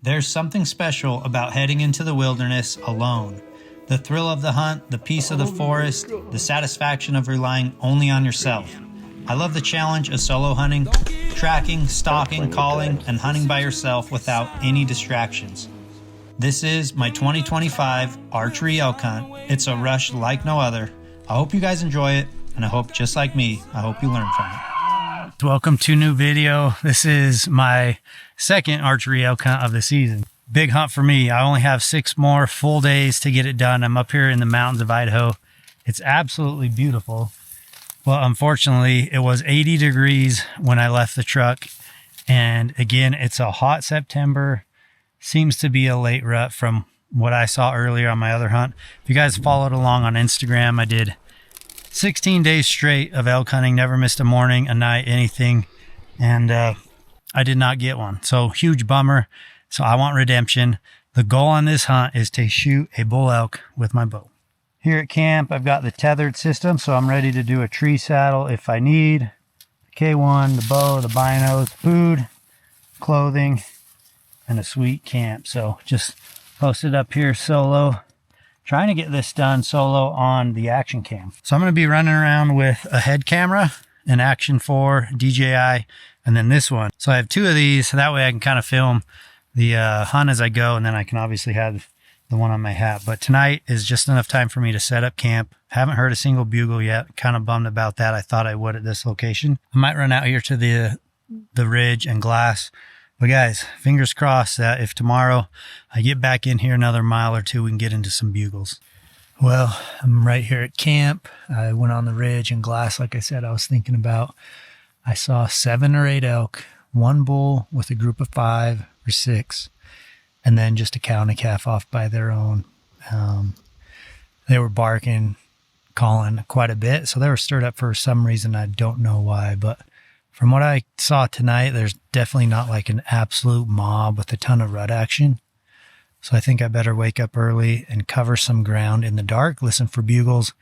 There's something special about heading into the wilderness alone. The thrill of the hunt, the peace of the forest, the satisfaction of relying only on yourself. I love the challenge of solo hunting, tracking, stalking, calling, and hunting by yourself without any distractions. This is my 2025 archery elk hunt. It's a rush like no other. I hope you guys enjoy it, and I hope, just like me, I hope you learn from it. Welcome to a new video. This is my second archery elk hunt of the season. Big hunt for me. I only have 6 more full days to get it done. I'm up here in the mountains of Idaho. It's absolutely beautiful. Well, unfortunately, it was 80 degrees when I left the truck. And again, it's a hot September. Seems to be a late rut from what I saw earlier on my other hunt. If you guys followed along on Instagram, I did 16 days straight of elk hunting, never missed a morning, a night, anything. And I did not get one. So huge bummer. So I want redemption. The goal on this hunt is to shoot a bull elk with my bow. Here at camp, I've got the tethered system, so I'm ready to do a tree saddle if I need. The K1, the bow, the binos, food, clothing, and a sweet camp. So just posted up here solo. Trying to get this done solo on the action cam. So I'm going to be running around with a head camera, an Action 4 DJI, and then this one. So I have 2 of these, so that way I can kind of film the hunt as I go, and then I can obviously have the one on my hat. But tonight is just enough time for me to set up camp. Haven't heard a single bugle yet. Kind of bummed about that. I thought I would at this location. I might run out here to the ridge and glass. But guys, fingers crossed that if tomorrow I get back in here another mile or 2, we can get into some bugles. Well, I'm right here at camp. I went on the ridge and glass, like I said, I was thinking about. I saw 7 or 8 elk, 1 bull with a group of 5 or 6, and then just a cow and a calf off by their own. They were barking, calling quite a bit, so they were stirred up for some reason. I don't know why, but from what I saw tonight, there's definitely not like an absolute mob with a ton of rut action. So I think I better wake up early and cover some ground in the dark, listen for bugles,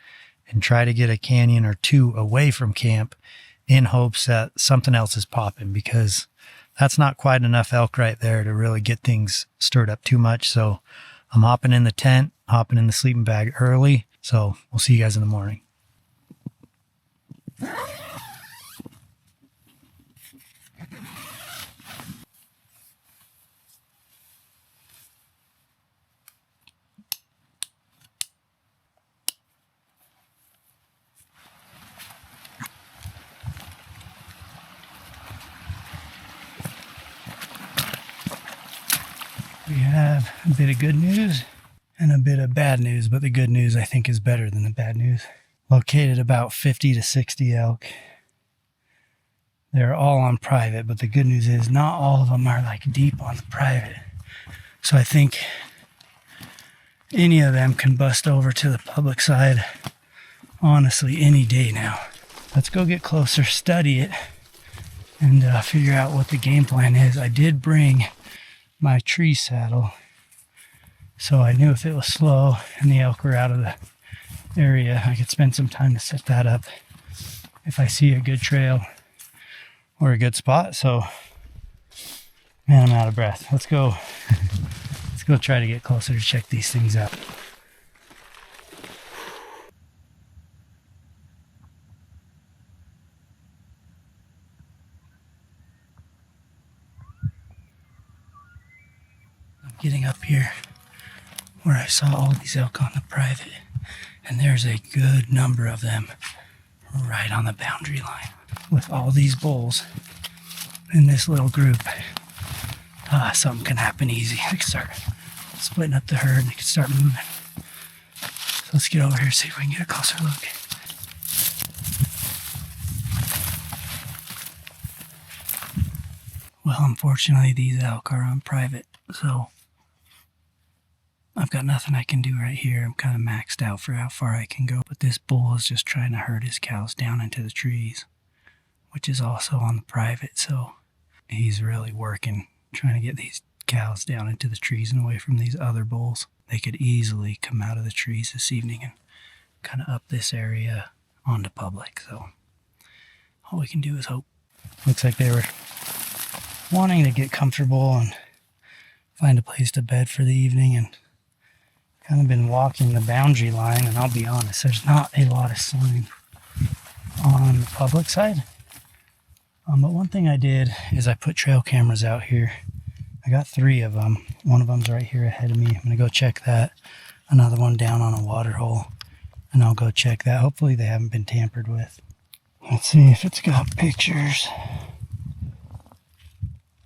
and try to get a canyon or 2 away from camp in hopes that something else is popping, because that's not quite enough elk right there to really get things stirred up too much. So I'm hopping in the tent, hopping in the sleeping bag early. So we'll see you guys in the morning. We have a bit of good news and a bit of bad news, but the good news I think is better than the bad news. Located about 50 to 60 elk. They're all on private, but the good news is not all of them are like deep on the private. So I think any of them can bust over to the public side, honestly, any day now. Let's go get closer, study it, and figure out what the game plan is. I did bring my tree saddle, so I knew if it was slow and the elk were out of the area, I could spend some time to set that up if I see a good trail or a good spot. So man, I'm out of breath. Let's go try to get closer to check these things out. Getting up here where I saw all these elk on the private, and there's a good number of them right on the boundary line. With all these bulls in this little group, something can happen easy. They can start splitting up the herd and they can start moving. So let's get over here and see if we can get a closer look. Well, unfortunately, these elk are on private, so I've got nothing I can do right here. I'm kind of maxed out for how far I can go. But this bull is just trying to herd his cows down into the trees, which is also on the private. So he's really working, trying to get these cows down into the trees and away from these other bulls. They could easily come out of the trees this evening and kind of up this area onto public. So all we can do is hope. Looks like they were wanting to get comfortable and find a place to bed for the evening, and kind of been walking the boundary line, and I'll be honest, there's not a lot of sign on the public side. But one thing I did is I put trail cameras out here. I got 3 of them. One of them's right here ahead of me. I'm gonna go check that. Another one down on a water hole, and I'll go check that. Hopefully they haven't been tampered with. Let's see if it's got pictures.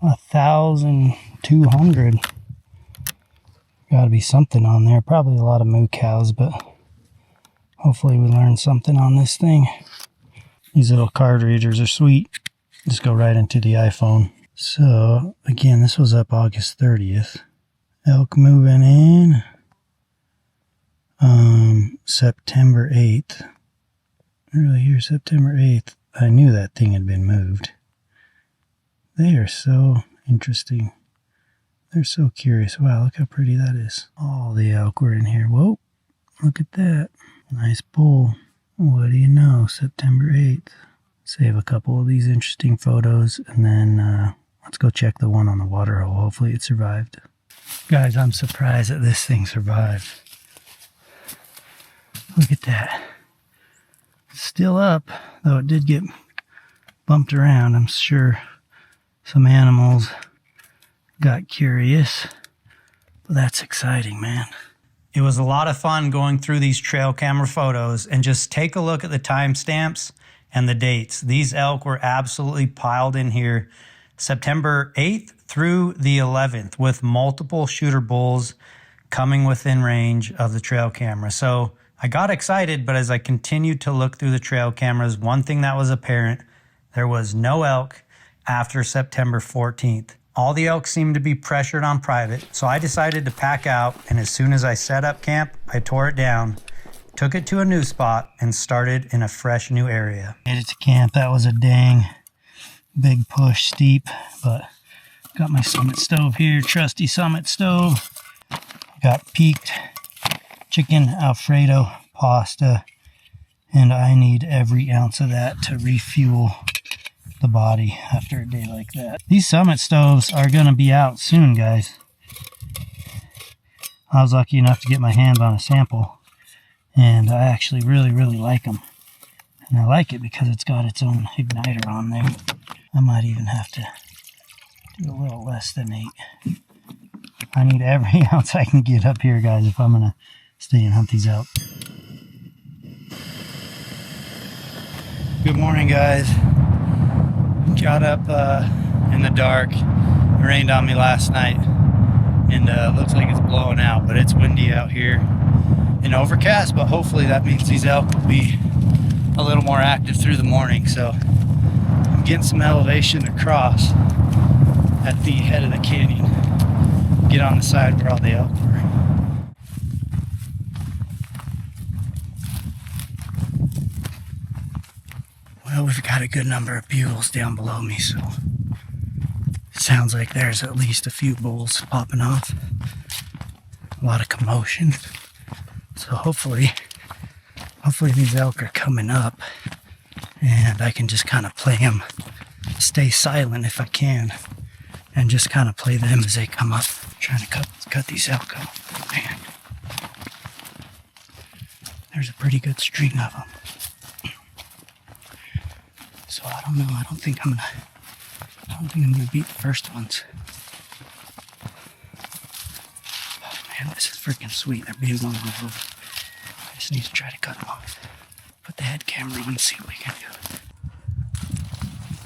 1,200. Gotta be something on there. Probably a lot of moo cows, but hopefully we learn something on this thing. These little card readers are sweet. Just go right into the iPhone. So again, this was up August 30th. Elk moving in September 8th. Really here, September 8th. I knew that thing had been moved. They are so interesting. They're so curious. Wow, look how pretty that is. All the elk were in here. Whoa, look at that. Nice bull. What do you know? September 8th. Save a couple of these interesting photos, and then let's go check the one on the water hole. Hopefully it survived. Guys, I'm surprised that this thing survived. Look at that. It's still up, though it did get bumped around. I'm sure some animals got curious, but that's exciting, man. It was a lot of fun going through these trail camera photos, and just take a look at the timestamps and the dates. These elk were absolutely piled in here September 8th through the 11th, with multiple shooter bulls coming within range of the trail camera. So I got excited, but as I continued to look through the trail cameras, one thing that was apparent, there was no elk after September 14th. All the elk seemed to be pressured on private, so I decided to pack out, and as soon as I set up camp, I tore it down, took it to a new spot, and started in a fresh new area. Made it to camp. That was a dang big push, steep, but got my Summit stove here, trusty Summit stove. Got peaked chicken Alfredo pasta, and I need every ounce of that to refuel the body after a day like that. These Summit stoves are going to be out soon, guys. I was lucky enough to get my hands on a sample, and I actually really like them. And I like it because it's got its own igniter on there. I might even have to do a little less than 8. I need every ounce I can get up here, guys, if I'm going to stay and hunt these out. Good morning, guys. Got up in the dark. It rained on me last night, and looks like it's blowing out, but it's windy out here and overcast, but hopefully that means these elk will be a little more active through the morning. So I'm getting some elevation across at the head of the canyon. Get on the side where all the elk were. Well, we've got a good number of bugles down below me, so it sounds like there's at least a few bulls popping off. A lot of commotion. So hopefully these elk are coming up, and I can just kind of play them, stay silent if I can, and just kind of play them as they come up. I'm trying to cut these elk off. Man, there's a pretty good string of them. So I don't know. I don't think I'm gonna beat the first ones. Oh, man, this is freaking sweet. They're being blown over. I just need to try to cut them off. Put the head camera on and see what we can do.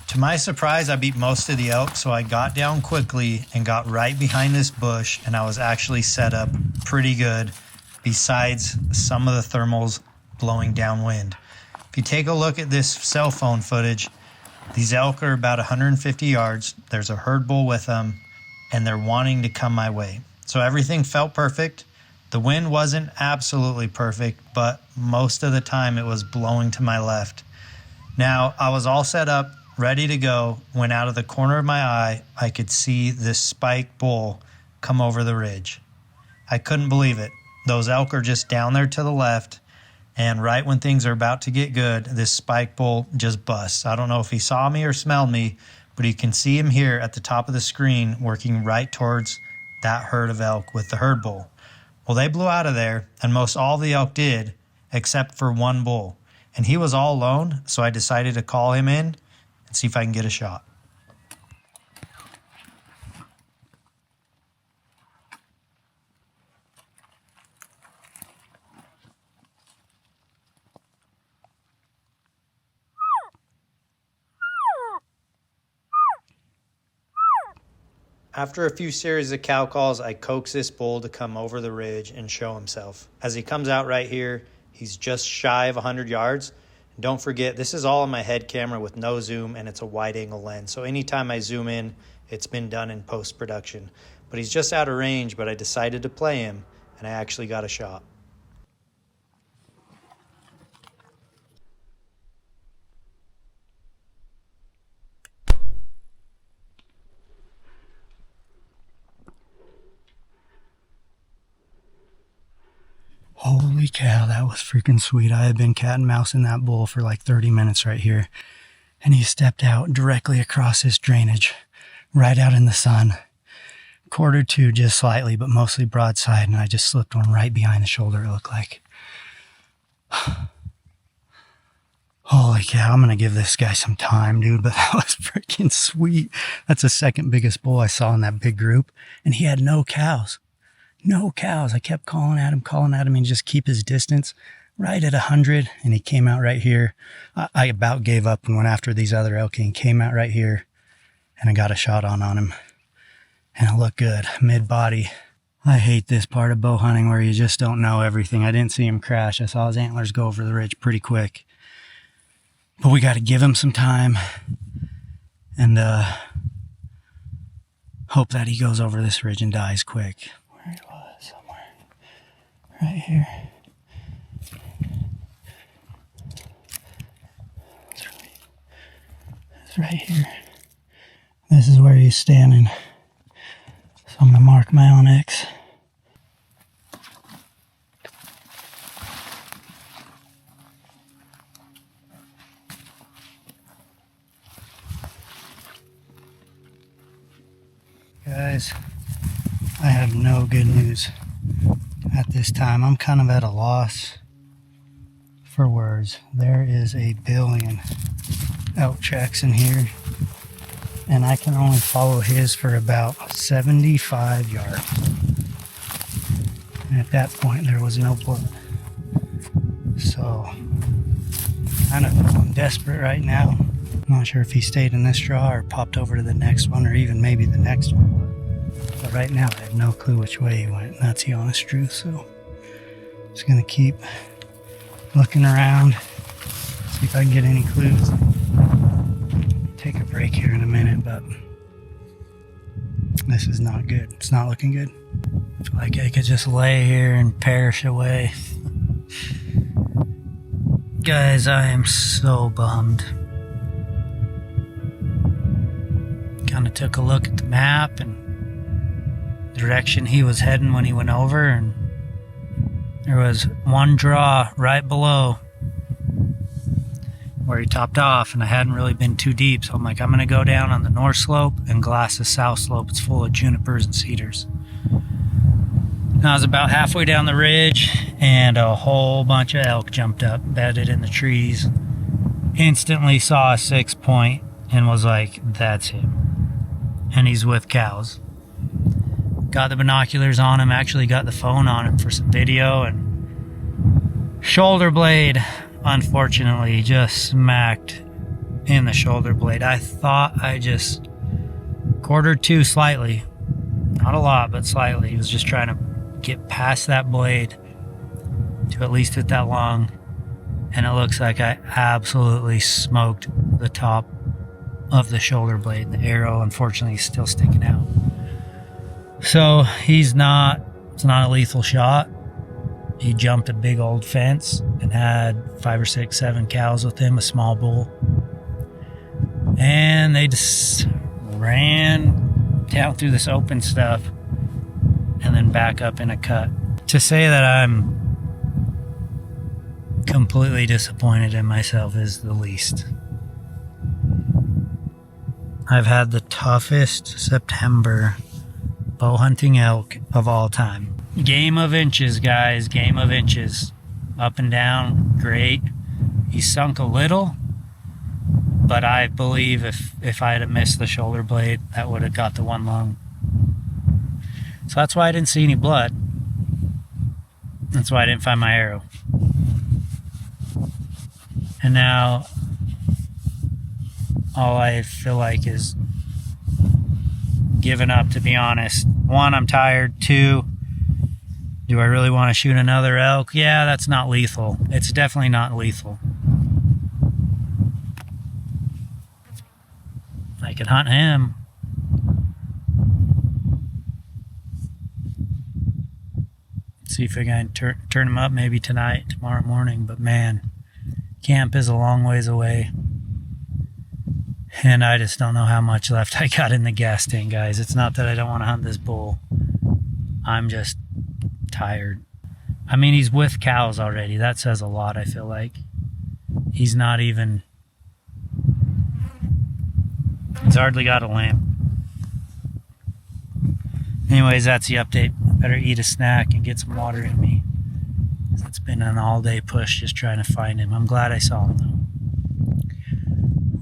To my surprise, I beat most of the elk, so I got down quickly and got right behind this bush, and I was actually set up pretty good, besides some of the thermals blowing downwind. If you take a look at this cell phone footage, these elk are about 150 yards. There's a herd bull with them, and they're wanting to come my way. So everything felt perfect. The wind wasn't absolutely perfect, but most of the time it was blowing to my left. Now, I was all set up, ready to go, when out of the corner of my eye, I could see this spike bull come over the ridge. I couldn't believe it. Those elk are just down there to the left, and right when things are about to get good, this spike bull just busts. I don't know if he saw me or smelled me, but you can see him here at the top of the screen working right towards that herd of elk with the herd bull. Well, they blew out of there, and most all the elk did, except for one bull. And he was all alone, so I decided to call him in and see if I can get a shot. After a few series of cow calls, I coax this bull to come over the ridge and show himself. As he comes out right here, he's just shy of 100 yards. And don't forget, this is all on my head camera with no zoom, and it's a wide angle lens. So anytime I zoom in, it's been done in post-production. But he's just out of range, but I decided to play him, and I actually got a shot. Holy cow, that was freaking sweet. I had been cat and mousing that bull for like 30 minutes right here. And he stepped out directly across this drainage, right out in the sun. Quartered to just slightly, but mostly broadside. And I just slipped one right behind the shoulder, it looked like. Holy cow, I'm going to give this guy some time, dude. But that was freaking sweet. That's the second biggest bull I saw in that big group. And he had no cows. No cows. I kept calling at him, and just keep his distance right at 100. And he came out right here. I about gave up and went after these other elk, and came out right here, and I got a shot on him. And it looked good, mid-body. I hate this part of bow hunting where you just don't know everything. I didn't see him crash. I saw his antlers go over the ridge pretty quick. But we got to give him some time and hope that he goes over this ridge and dies quick. Where he was, somewhere right here. It's right here. This is where he's standing. So I'm going to mark my OnX. Guys, I have no good news at this time. I'm kind of at a loss for words. There is a billion elk tracks in here, and I can only follow his for about 75 yards. And at that point, there was no blood. So, kind of feeling desperate right now. I'm not sure if he stayed in this draw or popped over to the next one, or even maybe the next one. But right now, I have no clue which way he went. That's the honest truth. So, just gonna keep looking around, see if I can get any clues. Take a break here in a minute, but this is not good. It's not looking good. I feel like I could just lay here and perish away. Guys, I am so bummed. Kind of took a look at the map and the direction he was heading when he went over, and there was one draw right below where he topped off, and I hadn't really been too deep, so I'm like, I'm gonna go down on the north slope and glass the south slope. It's full of junipers and cedars. And I was about halfway down the ridge, and a whole bunch of elk jumped up, bedded in the trees. Instantly saw a 6-point and was like, that's him. And he's with cows. Got the binoculars on him, actually got the phone on him for some video, and shoulder blade, unfortunately, just smacked in the shoulder blade. I thought I just quartered to slightly. Not a lot, but slightly. He was just trying to get past that blade to at least hit that lung. And it looks like I absolutely smoked the top of the shoulder blade. The arrow, unfortunately, is still sticking out. So it's not a lethal shot. He jumped a big old fence and had 5 or 6, 7 cows with him, a small bull. And they just ran down through this open stuff and then back up in a cut. To say that I'm completely disappointed in myself is the least. I've had the toughest September bow hunting elk of all time. Game of inches, guys, game of inches. Up and down, great. He sunk a little, but I believe if I had missed the shoulder blade, that would have got the one lung. So that's why I didn't see any blood. That's why I didn't find my arrow. And now all I feel like is giving up, to be honest. One, I'm tired. Two, do I really want to shoot another elk? Yeah, that's not lethal. It's definitely not lethal. I could hunt him. See if I can turn him up maybe tonight, tomorrow morning. But man, camp is a long ways away. And I just don't know how much left I got in the gas tank, guys. It's not that I don't want to hunt this bull. I'm just tired. I mean, he's with cows already. That says a lot, I feel like. He's not even... He's hardly got a lamb. Anyways, that's the update. Better eat a snack and get some water in me. It's been an all-day push just trying to find him. I'm glad I saw him, though.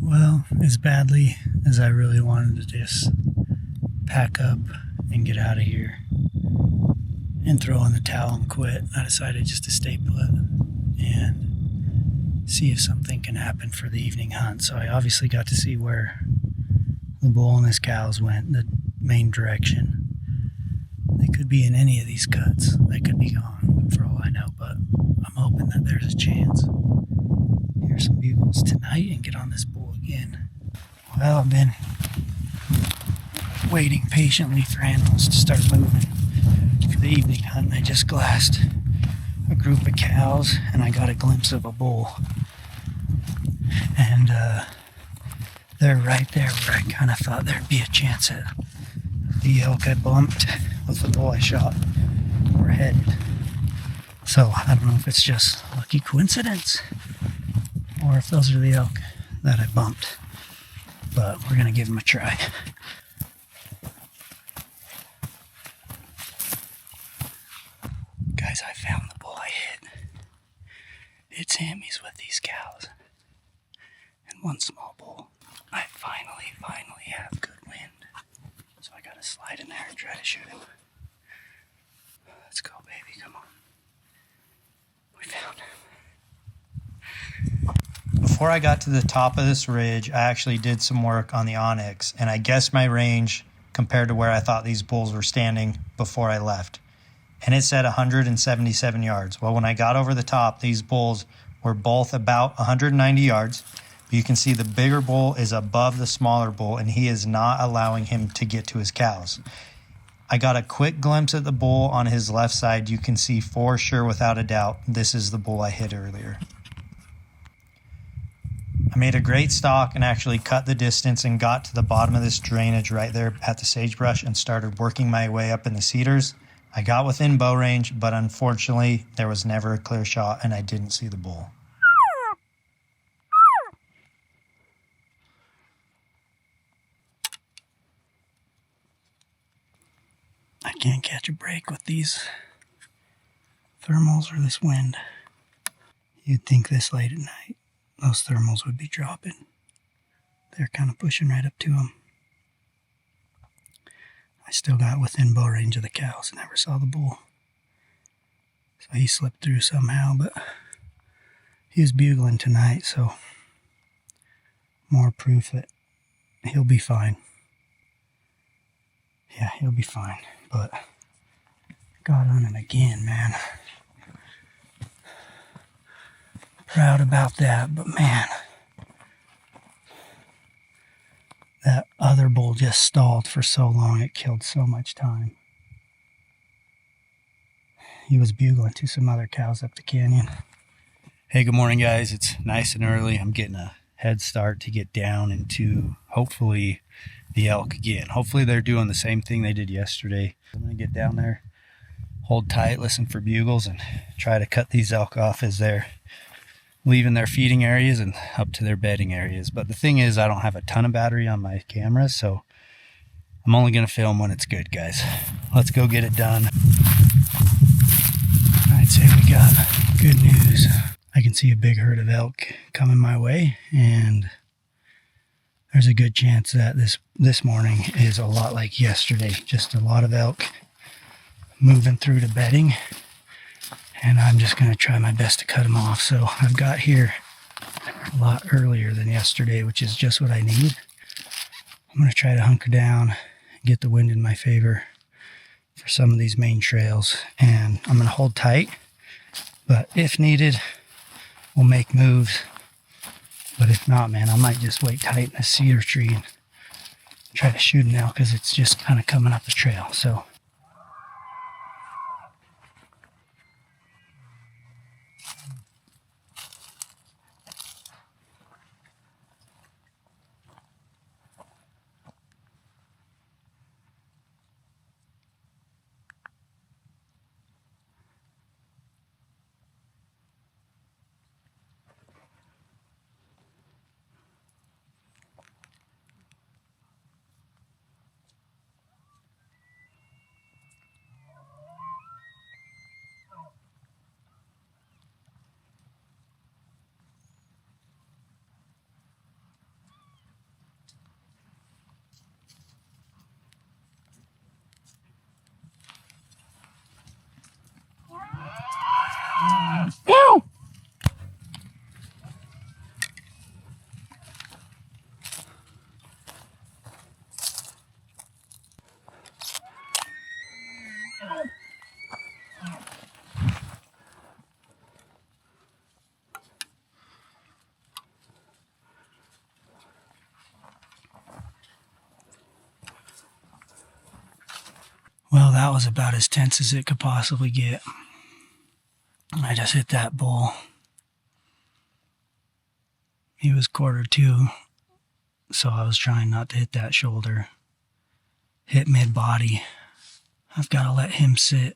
Well, as badly as I really wanted to just pack up and get out of here and throw in the towel and quit, I decided just to stay put and see if something can happen for the evening hunt. So I obviously got to see where the bull and his cows went, the main direction. They could be in any of these cuts. They could be gone for all I know, but I'm hoping that there's a chance. Hear some bugles tonight and get on this bull again. Well, I've been waiting patiently for animals to start moving for the evening hunt. I just glassed a group of cows and I got a glimpse of a bull. And they're right there where I kind of thought there'd be a chance at the elk I bumped with the bull I shot were headed. So I don't know if it's just lucky coincidence or if those are the elk that I bumped. But we're going to give them a try. Guys, I found the bull I hit. It's him. He's with these cows. And one small bull. I finally have good wind. So I got to slide in there and try to shoot him. Let's go, baby. Come on. We found him. Before I got to the top of this ridge, I actually did some work on the OnX, and I guessed my range compared to where I thought these bulls were standing before I left. And it said 177 yards. Well, when I got over the top, these bulls were both about 190 yards. But you can see the bigger bull is above the smaller bull, and he is not allowing him to get to his cows. I got a quick glimpse at the bull on his left side. You can see for sure, without a doubt, this is the bull I hit earlier. I made a great stalk and actually cut the distance and got to the bottom of this drainage right there at the sagebrush and started working my way up in the cedars. I got within bow range, but unfortunately there was never a clear shot and I didn't see the bull. I can't catch a break with these thermals or this wind. You'd think this late at night those thermals would be dropping. They're kind of pushing right up to them. I still got within bow range of the cows and never saw the bull. So he slipped through somehow, but he was bugling tonight, so more proof that he'll be fine. Yeah, he'll be fine, but got on him again, man. Proud about that, but man, that other bull just stalled for so long, it killed so much time. He was bugling to some other cows up the canyon. Hey, good morning, guys. It's nice and early. I'm getting a head start to get down into, hopefully, the elk again. Hopefully they're doing the same thing they did yesterday. I'm going to get down there, hold tight, listen for bugles, and try to cut these elk off as they're leaving their feeding areas and up to their bedding areas. But the thing is, I don't have a ton of battery on my camera, so I'm only going to film when it's good, guys. Let's go get it done. I'd say we got good news. I can see a big herd of elk coming my way, and there's a good chance that this morning is a lot like yesterday. Just a lot of elk moving through to bedding, and I'm just going to try my best to cut them off. So I've got here a lot earlier than yesterday, which is just what I need. I'm going to try to hunker down, get the wind in my favor for some of these main trails, and I'm going to hold tight, but if needed, we'll make moves. But if not, man, I might just wait tight in a cedar tree and try to shoot an elk, because it's just kind of coming up the trail. So well, that was about as tense as it could possibly get. I just hit that bull. He was 1/4-2, so I was trying not to hit that shoulder. Hit mid-body. I've got to let him sit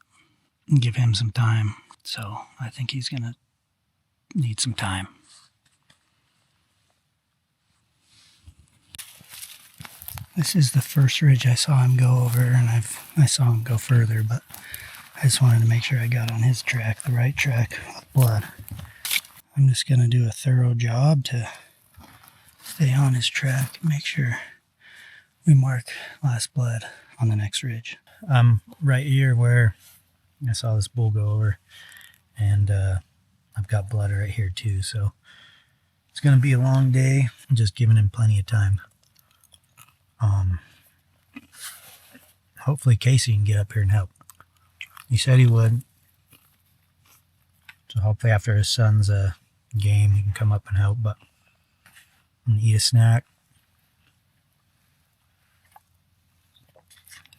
and give him some time. So I think he's going to need some time. This is the first ridge I saw him go over, and I saw him go further, but I just wanted to make sure I got on his track, the right track with blood. I'm just going to do a thorough job to stay on his track and make sure we mark last blood on the next ridge. I'm right here where I saw this bull go over, and I've got blood right here too, so it's going to be a long day. I'm just giving him plenty of time. Hopefully Casey can get up here and help. He said he would. So hopefully after his son's game, he can come up and help. But I'm going to eat a snack,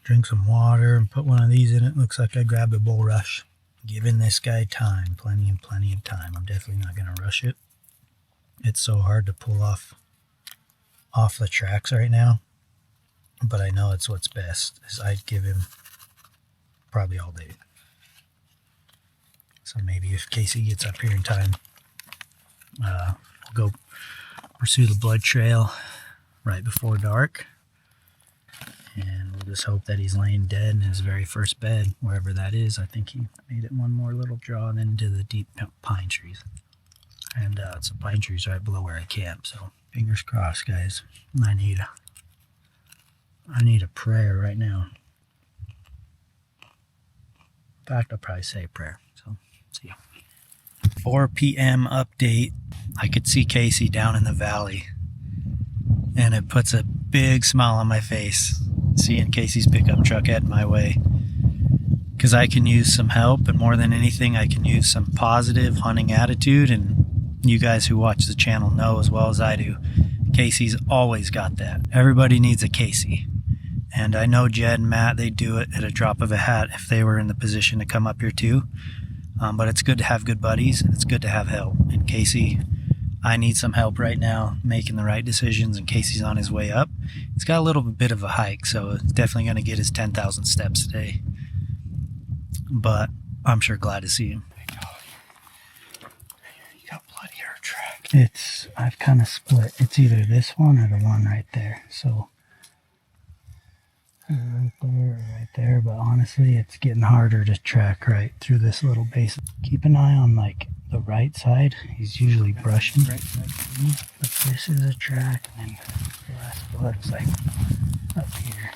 drink some water, and put one of these in it. Looks like I grabbed a bull rush. Giving this guy time, plenty and plenty of time. I'm definitely not going to rush it. It's so hard to pull off the tracks right now. But I know it's what's best, is I'd give him probably all day. So maybe if Casey gets up here in time, we'll go pursue the blood trail right before dark. And we'll just hope that he's laying dead in his very first bed, wherever that is. I think he made it one more little draw into the deep pine trees. And it's a pine trees right below where I camp, so fingers crossed, guys. I need a prayer right now. In fact, I'll probably say a prayer. So, see ya. 4 p.m. update. I could see Casey down in the valley, and it puts a big smile on my face seeing Casey's pickup truck heading my way, because I can use some help, and more than anything, I can use some positive hunting attitude. And you guys who watch the channel know as well as I do, Casey's always got that. Everybody needs a Casey. And I know Jed and Matt, they do it at a drop of a hat if they were in the position to come up here too. But it's good to have good buddies, and it's good to have help. And Casey, I need some help right now making the right decisions, and Casey's on his way up. It's got a little bit of a hike, so it's definitely going to get his 10,000 steps today. But I'm sure glad to see him. You got blood here, track. I've kind of split. It's either this one or the one right there. So right there, but honestly it's getting harder to track right through this little basin. Keep an eye on like the right side. He's usually brushing. Right side for me. But this is a track, and then the last blood's like up here.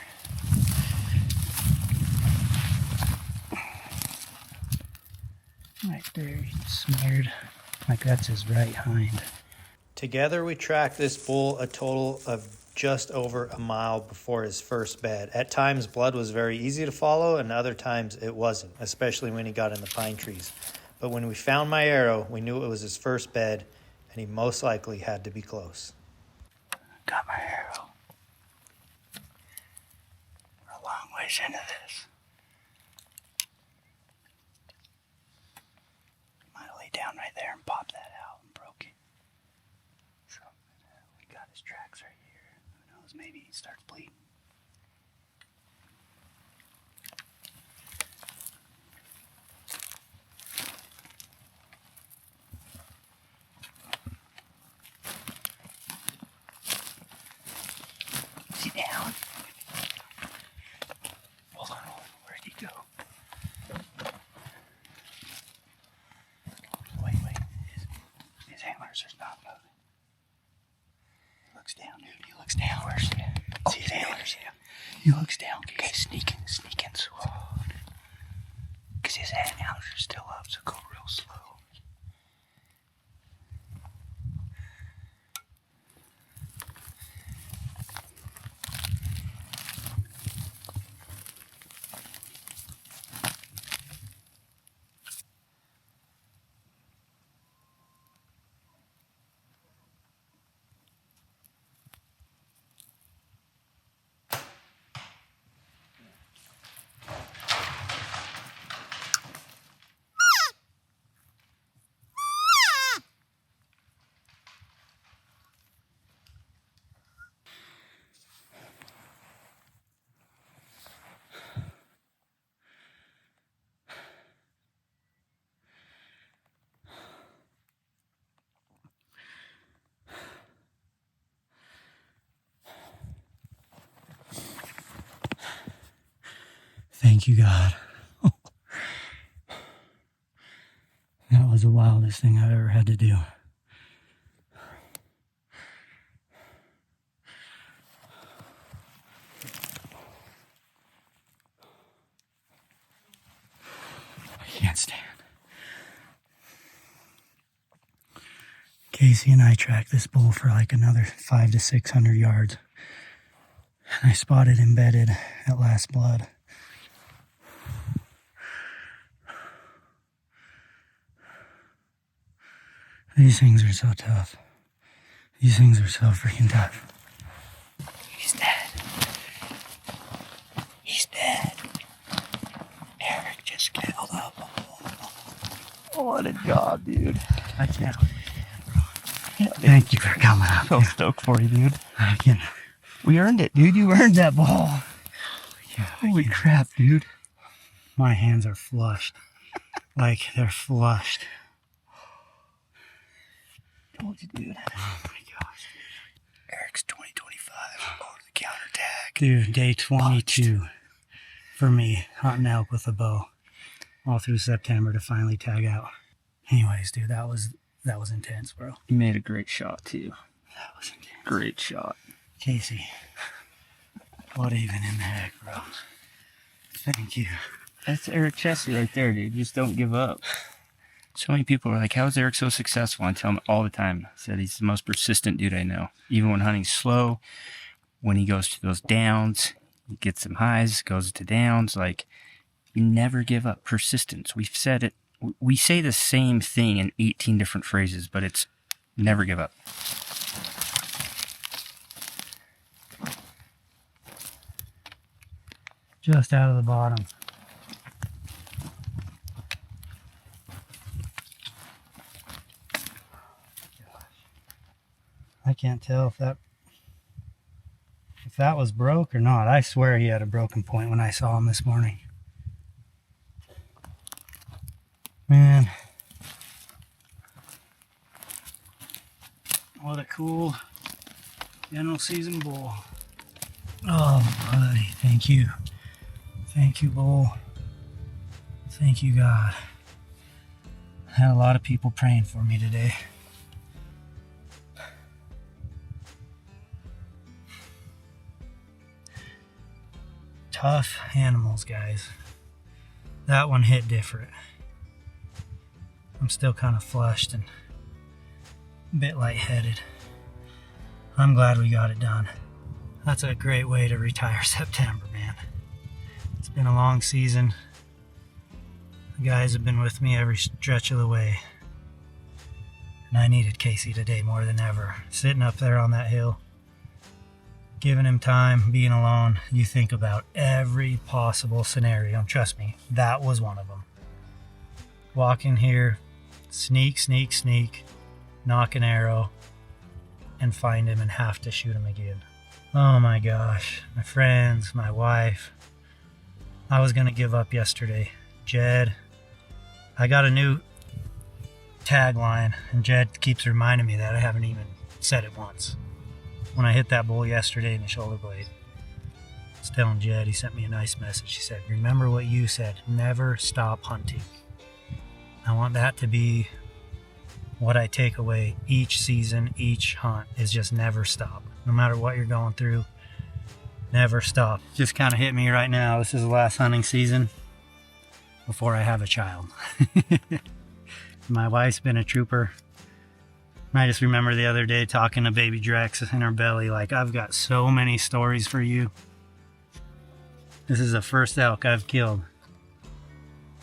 Right there, he's smeared. Like that's his right hind. Together we tracked this bull a total of just over a mile before his first bed. At times blood was very easy to follow, and other times it wasn't, especially when he got in the pine trees. But when we found my arrow, we knew it was his first bed, and he most likely had to be close. Got my arrow. We're a long ways into this. Might lay down right there and pop that out and broke it. So we got his tracks right here. Who knows, maybe he starts bleeding. Is he down? Hold on, where'd he go? Wait, his antlers are not moving. He looks down, dude, he looks down. Where's he at? See his antlers? Yeah. He looks down. Okay, sneaking slow. Because his antlers are still up, so go real slow. Thank you, God. That was the wildest thing I've ever had to do. I can't stand. Casey and I tracked this bull for like another 500 to 600 yards. And I spotted him bedded at last blood. These things are so tough. These things are so freaking tough. He's dead. He's dead. Eric just killed up. What a job, dude. I can't understand, bro. Thank you for coming up. So stoked for you, dude. We earned it, dude. You earned that ball. Yeah, holy crap, dude. My hands are flushed. Like, they're flushed. Told you, dude. Oh my gosh. Eric's 2025 over the counter tag. Dude, day 22 for me, hunting elk with a bow. All through September to finally tag out. Anyways, dude, that was intense, bro. You made a great shot, too. That was intense. Great shot. Casey, what even in the heck, bro? Thank you. That's Eric Chessie right there, dude. Just don't give up. So many people are like, how is Eric so successful? I tell him all the time. I said he's the most persistent dude I know. Even when hunting's slow, when he goes to those downs, he gets some highs, goes to downs. Like, you never give up. Persistence. We've said it. We say the same thing in 18 different phrases, but it's never give up. Just out of the bottom. I can't tell if that was broke or not. I swear he had a broken point when I saw him this morning. Man, what a cool general season bull. Oh, buddy, thank you. Thank you, Bull. Thank you, God. I had a lot of people praying for me today. Tough animals, guys. That one hit different. I'm still kind of flushed and a bit lightheaded. I'm glad we got it done. That's a great way to retire September, man. It's been a long season. The guys have been with me every stretch of the way. And I needed Casey today more than ever. Sitting up there on that hill, giving him time, being alone. You think about every possible scenario. And trust me, that was one of them. Walk in here, sneak, sneak, sneak, knock an arrow, and find him and have to shoot him again. Oh my gosh, my friends, my wife. I was gonna give up yesterday. Jed, I got a new tagline, and Jed keeps reminding me that I haven't even said it once. When I hit that bull yesterday in the shoulder blade, I was telling Jed, he sent me a nice message. He said, remember what you said, never stop hunting. I want that to be what I take away each season, each hunt, is just never stop. No matter what you're going through, never stop. Just kind of hit me right now. This is the last hunting season before I have a child. My wife's been a trooper. I just remember the other day talking to baby Drex in her belly, like, I've got so many stories for you. This is the first elk I've killed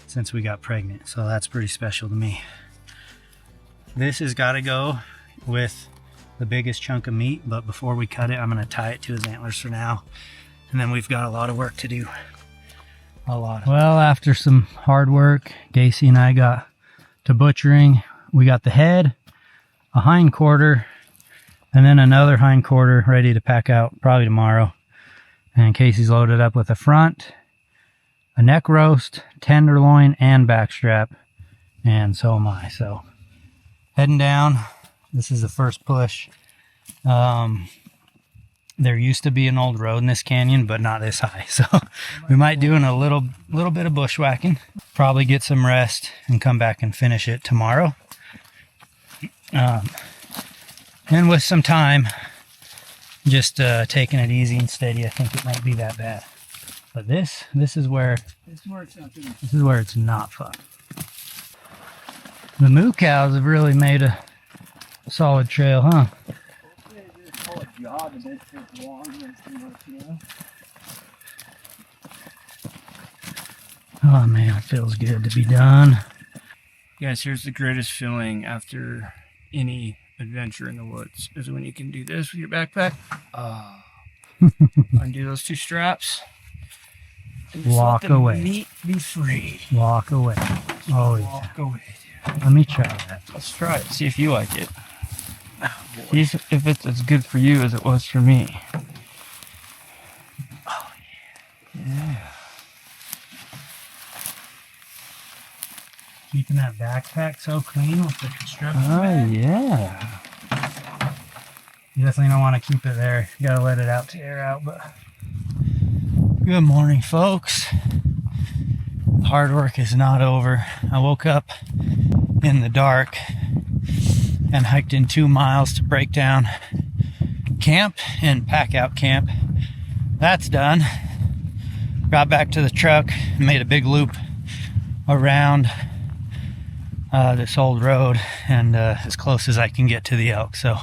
since we got pregnant, so that's pretty special to me. This has got to go with the biggest chunk of meat, but before we cut it, I'm going to tie it to his antlers for now, and then we've got a lot of work to do. A lot. Well, after some hard work, Casey and I got to butchering. We got the head, a hind quarter, and then another hind quarter ready to pack out probably tomorrow. And Casey's loaded up with a front, a neck roast, tenderloin, and backstrap, and so am I. So heading down. This is the first push. There used to be an old road in this canyon, but not this high. So we might do a little bit of bushwhacking, probably get some rest and come back and finish it tomorrow. And with some time, just taking it easy and steady, I think it might be that bad. But this is where it's not fun. The moo cows have really made a solid trail, huh? Oh man, it feels good to be done. Guys, here's the greatest feeling after any adventure in the woods is when you can do this with your backpack. Undo those two straps. And just Walk let the away. meat be free. Walk away. Oh yeah. Walk away, dude. Let me try that. Let's try it. See if you like it. See if it's as good for you as it was for me. Oh yeah. Yeah. Keeping that backpack so clean with the construction Oh bag. yeah. You definitely don't want to keep it there. You gotta let it out to air out. But good morning, folks. Hard work is not over. I woke up in the dark and hiked in 2 miles to break down camp and pack out camp. That's done. Got back to the truck, made a big loop around this old road and as close as I can get to the elk. So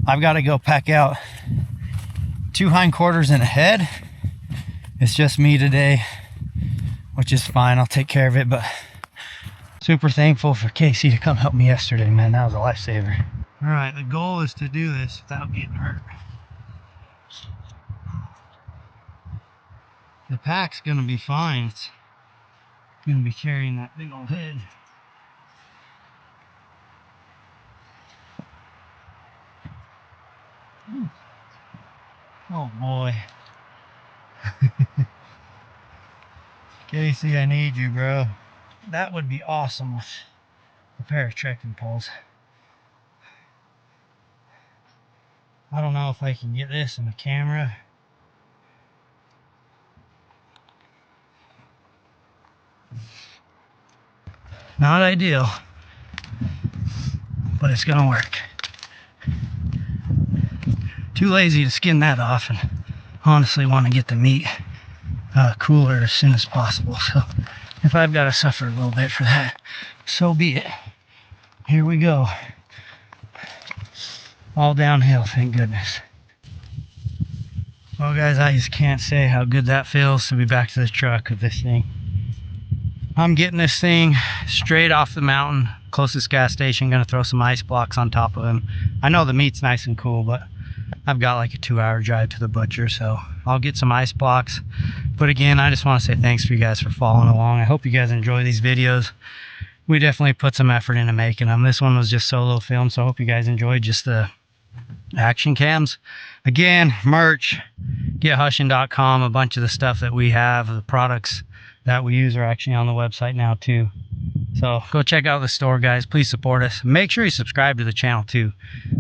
I've got to go pack out 2 hindquarters and a head. It's just me today, which is fine. I'll take care of it, but super thankful for Casey to come help me yesterday, man. That was a lifesaver. All right, the goal is to do this without getting hurt. The pack's gonna be fine. It's gonna be carrying that big old head. Oh boy. Casey, I need you, bro. That would be awesome with a pair of trekking poles. I don't know if I can get this in the camera. Not ideal, but it's gonna work. Too lazy to skin that off, and honestly want to get the meat cooler as soon as possible. So if I've got to suffer a little bit for that, so be it. Here we go. All downhill, thank goodness. Well guys, I just can't say how good that feels to be back to the truck with this thing. I'm getting this thing straight off the mountain, closest gas station. Gonna throw some ice blocks on top of him. I know the meat's nice and cool, but I've got like a 2-hour drive to the butcher, so I'll get some ice blocks. But again, I just want to say thanks for you guys for following along. I hope you guys enjoy these videos. We definitely put some effort into making them. This one was just solo film, so I hope you guys enjoyed just the action cams. Again, merch, gethushin.com. A bunch of the stuff that we have, the products that we use, are actually on the website now too. So go check out the store, guys. Please support us. Make sure you subscribe to the channel too.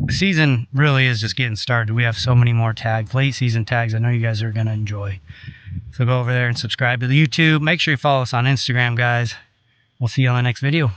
The season really is just getting started. We have so many more tags, late season tags, I know you guys are going to enjoy. So go over there and subscribe to the YouTube. Make sure you follow us on Instagram, guys. We'll see you on the next video.